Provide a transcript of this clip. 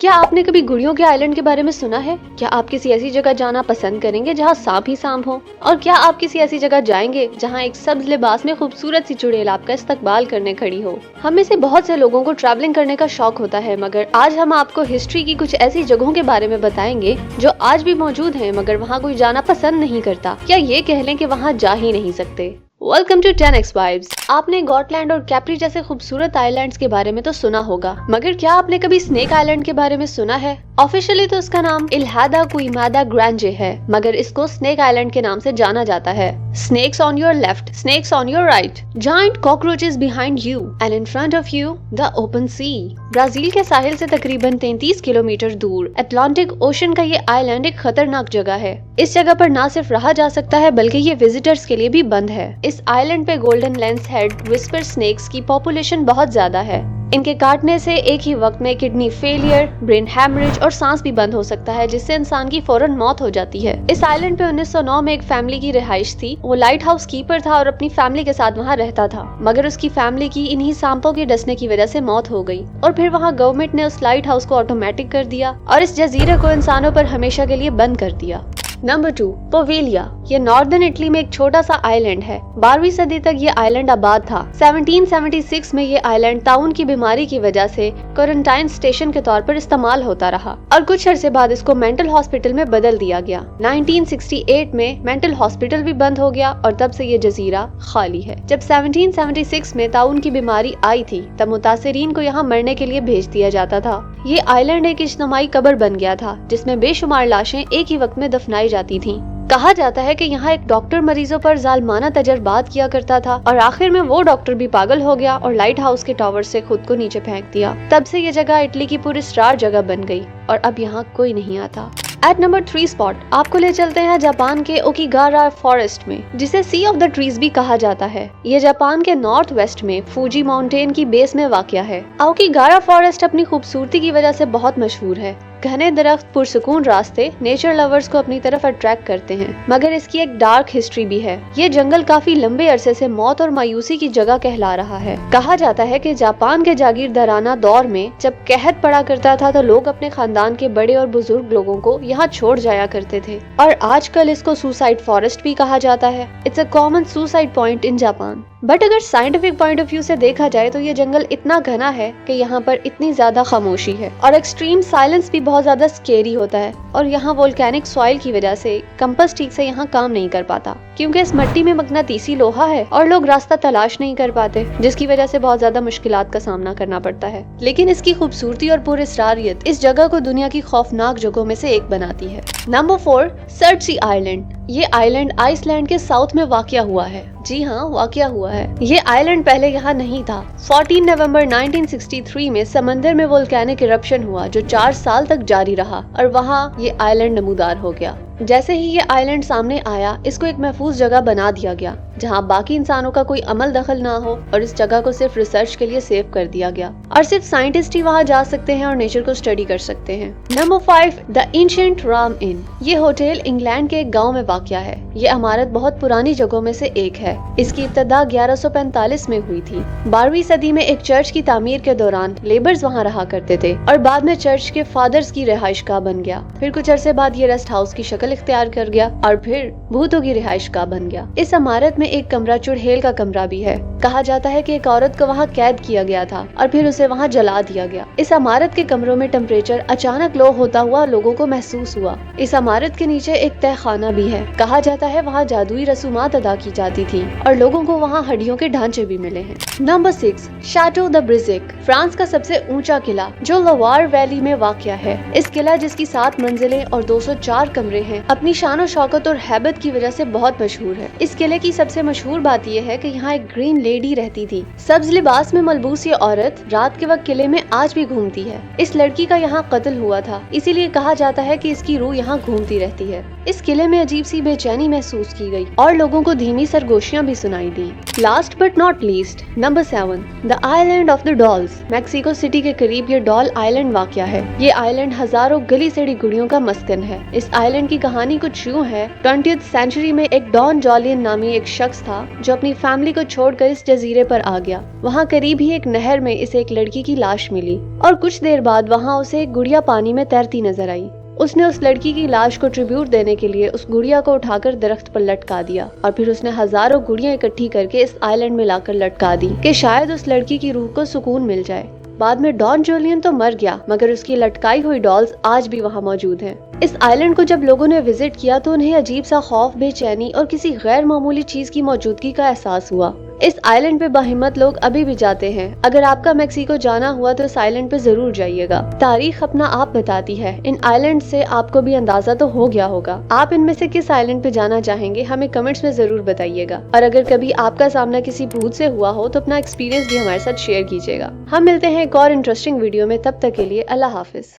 کیا آپ نے کبھی گڑیوں کے آئلینڈ کے بارے میں سنا ہے؟ کیا آپ کسی ایسی جگہ جانا پسند کریں گے جہاں سانپ ہی سانپ ہو؟ اور کیا آپ کسی ایسی جگہ جائیں گے جہاں ایک سبز لباس میں خوبصورت سی چڑیل آپ کا استقبال کرنے کھڑی ہو؟ ہم میں سے بہت سے لوگوں کو ٹریولنگ کرنے کا شوق ہوتا ہے، مگر آج ہم آپ کو ہسٹری کی کچھ ایسی جگہوں کے بارے میں بتائیں گے جو آج بھی موجود ہیں مگر وہاں کوئی جانا پسند نہیں کرتا، یا یہ کہہ لیں کہ وہاں جا ہی نہیں سکتے۔ Welcome to 10x vibes. آپ نے گاٹلینڈ اور کیپری جیسے خوبصورت آئی لینڈز کے بارے میں تو سنا ہوگا، مگر کیا آپ نے کبھی اسنیک آئی لینڈ کے بارے میں سنا ہے؟ آفیشلی تو اس کا نام الہادا کوئیمادا گرانجے ہے، مگر اس کو اسنیک آئی لینڈ کے نام سے جانا جاتا ہے۔ Snakes on your left, snakes on your right, giant cockroaches behind you, and in front of you, the open sea۔ Brazil کے ساحل سے تقریباً 33 کلومیٹر دور اٹلانٹک اوشن کا یہ آئی لینڈ ایک خطرناک جگہ ہے۔ اس جگہ پر نہ صرف رہا جا سکتا ہے بلکہ یہ وزٹرز کے لیے بھی بند ہے۔ اس آئی لینڈ پہ golden lancehead viper snakes کی پاپولیشن بہت زیادہ ہے۔ ان کے کاٹنے سے ایک ہی وقت میں کڈنی فیلئر، برین ہیمریج اور سانس بھی بند ہو سکتا ہے، جس سے انسان کی فوراً موت ہو جاتی ہے۔ اس آئی لینڈ پہ 1909 میں ایک فیملی کی رہائش تھی۔ وہ لائٹ ہاؤس کیپر تھا اور اپنی فیملی کے ساتھ وہاں رہتا تھا، مگر اس کی فیملی کی انہی سانپوں کے ڈسنے کی وجہ سے موت ہو گئی، اور پھر وہاں گورنمنٹ نے اس لائٹ ہاؤس کو آٹومیٹک کر دیا اور اس جزیرے کو انسانوں پر ہمیشہ کے لیے بند کر دیا۔ نمبر 2، پویلیا۔ یہ ناردرن اٹلی میں ایک چھوٹا سا آئی لینڈ ہے۔ 12ویں صدی تک یہ آئی لینڈ آباد تھا۔ 1776 میں یہ آئی لینڈ طاعون کی بیماری کی وجہ سے کوارنٹائن سٹیشن کے طور پر استعمال ہوتا رہا، اور کچھ عرصے بعد اس کو مینٹل ہاسپٹل میں بدل دیا گیا۔ 1968 میں مینٹل ہاسپٹل بھی بند ہو گیا اور تب سے یہ جزیرہ خالی ہے۔ جب 1776 میں طاعون کی بیماری آئی تھی تب متاثرین کو یہاں مرنے کے لیے بھیج دیا جاتا تھا۔ یہ آئی لینڈ ایک اجتماعی قبر بن گیا تھا جس میں بے شمار لاشیں ایک ہی وقت میں دفنائی جاتی تھیں۔ کہا جاتا ہے کہ یہاں ایک ڈاکٹر مریضوں پر ظالمانہ تجربات کیا کرتا تھا، اور آخر میں وہ ڈاکٹر بھی پاگل ہو گیا اور لائٹ ہاؤس کے ٹاور سے خود کو نیچے پھینک دیا۔ تب سے یہ جگہ اٹلی کی پوری اسٹار جگہ بن گئی اور اب یہاں کوئی نہیں آتا۔ ایٹ نمبر 3 اسپاٹ آپ کو لے چلتے ہیں جاپان کے اوکیگارا فارسٹ میں، جسے سی آف دا ٹریز بھی کہا جاتا ہے۔ یہ جاپان کے نارتھ ویسٹ میں فوجی ماؤنٹین کی بیس میں واقع ہے۔ اوکیگارا فارسٹ اپنی خوبصورتی کی وجہ سے بہت مشہور ہے۔ گھنے درخت، پرسکون راستے نیچر لورز کو اپنی طرف اٹریکٹ کرتے ہیں، مگر اس کی ایک ڈارک ہسٹری بھی ہے۔ یہ جنگل کافی لمبے عرصے سے موت اور مایوسی کی جگہ کہلا رہا ہے۔ کہا جاتا ہے کہ جاپان کے جاگیردارانہ دور میں جب قحط پڑا کرتا تھا تو لوگ اپنے خاندان کے بڑے اور بزرگ لوگوں کو یہاں چھوڑ جایا کرتے تھے، اور آج کل اس کو سوسائڈ فارسٹ بھی کہا جاتا ہے۔ It's a common suicide point in Japan. But اگر سائنٹیفک پوائنٹ آف ویو سے دیکھا جائے تو یہ جنگل اتنا گھنا ہے کہ یہاں پر اتنی زیادہ خاموشی ہے، اور ایکسٹریم سائلنس بھی بہت زیادہ سکیری ہوتا ہے، اور یہاں وولکینک سوائل کی وجہ سے کمپس ٹھیک سے یہاں کام نہیں کر پاتا، کیونکہ اس مٹی میں مقناطیسی لوہا ہے اور لوگ راستہ تلاش نہیں کر پاتے، جس کی وجہ سے بہت زیادہ مشکلات کا سامنا کرنا پڑتا ہے۔ لیکن اس کی خوبصورتی اور پراسراریت اس جگہ کو دنیا کی خوفناک جگہوں میں سے ایک بناتی ہے۔ نمبر 4، سرچی آئی لینڈ۔ یہ آئی لینڈ آئس لینڈ کے ساؤتھ میں واقع ہوا ہے۔ جی ہاں، واقع ہوا ہے۔ یہ آئی لینڈ پہلے یہاں نہیں تھا۔ 14 نومبر 1963 میں سمندر میں وولکینک ایرپشن ہوا جو 4 سال تک جاری رہا، اور وہاں یہ آئی لینڈ نمودار ہو گیا۔ جیسے ہی یہ آئی لینڈ سامنے آیا، اس کو ایک محفوظ جگہ بنا دیا گیا جہاں باقی انسانوں کا کوئی عمل دخل نہ ہو، اور اس جگہ کو صرف ریسرچ کے لیے سیو کر دیا گیا، اور صرف سائنٹسٹ ہی وہاں جا سکتے ہیں اور نیچر کو اسٹڈی کر سکتے ہیں۔ نمبر 5، دا اینشینٹ رام ان۔ یہ ہوٹل انگلینڈ کے ایک گاؤں میں واقع ہے۔ یہ عمارت بہت پرانی جگہوں میں سے ایک ہے۔ اس کی ابتدا 1145 میں ہوئی تھی۔ 12ویں صدی میں ایک چرچ کی تعمیر کے دوران لیبرز وہاں رہا کرتے تھے، اور بعد میں چرچ کے فادرز کی رہائش گاہ بن گیا۔ پھر کچھ عرصے بعد یہ ریسٹ ہاؤس کی شکل اختیار کر گیا، اور پھر بھوتوں کی رہائش گاہ بن گیا۔ اس عمارت میں ایک کمرہ چڑھیل کا کمرہ بھی ہے۔ کہا جاتا ہے کہ ایک عورت کو وہاں قید کیا گیا تھا اور پھر اسے وہاں جلا دیا گیا۔ اس عمارت کے کمروں میں ٹمپریچر اچانک لو ہوتا ہوا لوگوں کو محسوس ہوا۔ اس عمارت کے نیچے ایک تہہ خانہ بھی ہے۔ کہا جاتا ہے وہاں جادوئی رسومات ادا کی جاتی تھی، اور لوگوں کو وہاں ہڈیوں کے ڈھانچے بھی ملے ہیں۔ نمبر 6، شاٹو دا برزک۔ فرانس کا سب سے اونچا قلعہ جو لوار ویلی میں واقع ہے۔ اس قلعہ جس کی 7 منزلیں اور 204 کمرے ہیں، اپنی شان و شوکت اور ہیبت کی وجہ سے بہت مشہور ہے۔ اس قلعے کی سب سے مشہور بات یہ ہے کہ یہاں ایک گرین لیڈی رہتی تھی۔ سبز لباس میں ملبوس یہ عورت رات کے وقت قلعے میں آج بھی گھومتی ہے۔ اس لڑکی کا یہاں قتل ہوا تھا، اسی لیے کہا جاتا ہے کہ اس کی روح یہاں گھومتی رہتی ہے۔ اس قلعے میں عجیب سی بے چینی محسوس کی گئی اور لوگوں کو دھیمی سرگوشیاں بھی سنائی دی۔ Last but not least, number 7، the island of the dolls. Mexico City کے قریب یہ ڈال آئی لینڈ واقع ہے۔ یہ آئی لینڈ ہزاروں گلی سڑی گڑیوں کا مسکن ہے۔ اس آئی لینڈ کی کہانی کچھ یوں ہے، 20th سینچری میں ایک ڈان جولین نامی ایک شخص شخص تھا جو اپنی فیملی کو چھوڑ کر اس جزیرے پر آ گیا۔ وہاں قریب ہی ایک نہر میں اسے ایک لڑکی کی لاش ملی اور کچھ دیر بعد وہاں اسے ایک گڑیا پانی میں تیرتی نظر آئی۔ اس نے اس لڑکی کی لاش کو ٹریبیوٹ دینے کے لیے اس گڑیا کو اٹھا کر درخت پر لٹکا دیا اور پھر اس نے ہزاروں گڑیاں اکٹھی کر کے اس آئی لینڈ میں لا کر لٹکا دی کہ شاید اس لڑکی کی روح کو سکون مل جائے۔ بعد میں ڈان جولین تو مر گیا مگر اس کی لٹکائی ہوئی ڈالز آج بھی وہاں موجود ہیں۔ اس آئی لینڈ کو جب لوگوں نے وزٹ کیا تو انہیں عجیب سا خوف، بے چینی اور کسی غیر معمولی چیز کی موجودگی کا احساس ہوا۔ اس آئی لینڈ پہ باہمت لوگ ابھی بھی جاتے ہیں۔ اگر آپ کا میکسیکو جانا ہوا تو اس آئی لینڈ پہ ضرور جائیے گا۔ تاریخ اپنا آپ بتاتی ہے۔ ان آئی لینڈ سے آپ کو بھی اندازہ تو ہو گیا ہوگا۔ آپ ان میں سے کس آئی لینڈ پہ جانا چاہیں گے ہمیں کمنٹس میں ضرور بتائیے گا، اور اگر کبھی آپ کا سامنا کسی بھوت سے ہوا ہو تو اپنا ایکسپیرینس بھی ہمارے ساتھ شیئر کیجیے گا۔ ہم ملتے ہیں ایک اور انٹرسٹنگ ویڈیو میں، تب تک کے لیے اللہ حافظ۔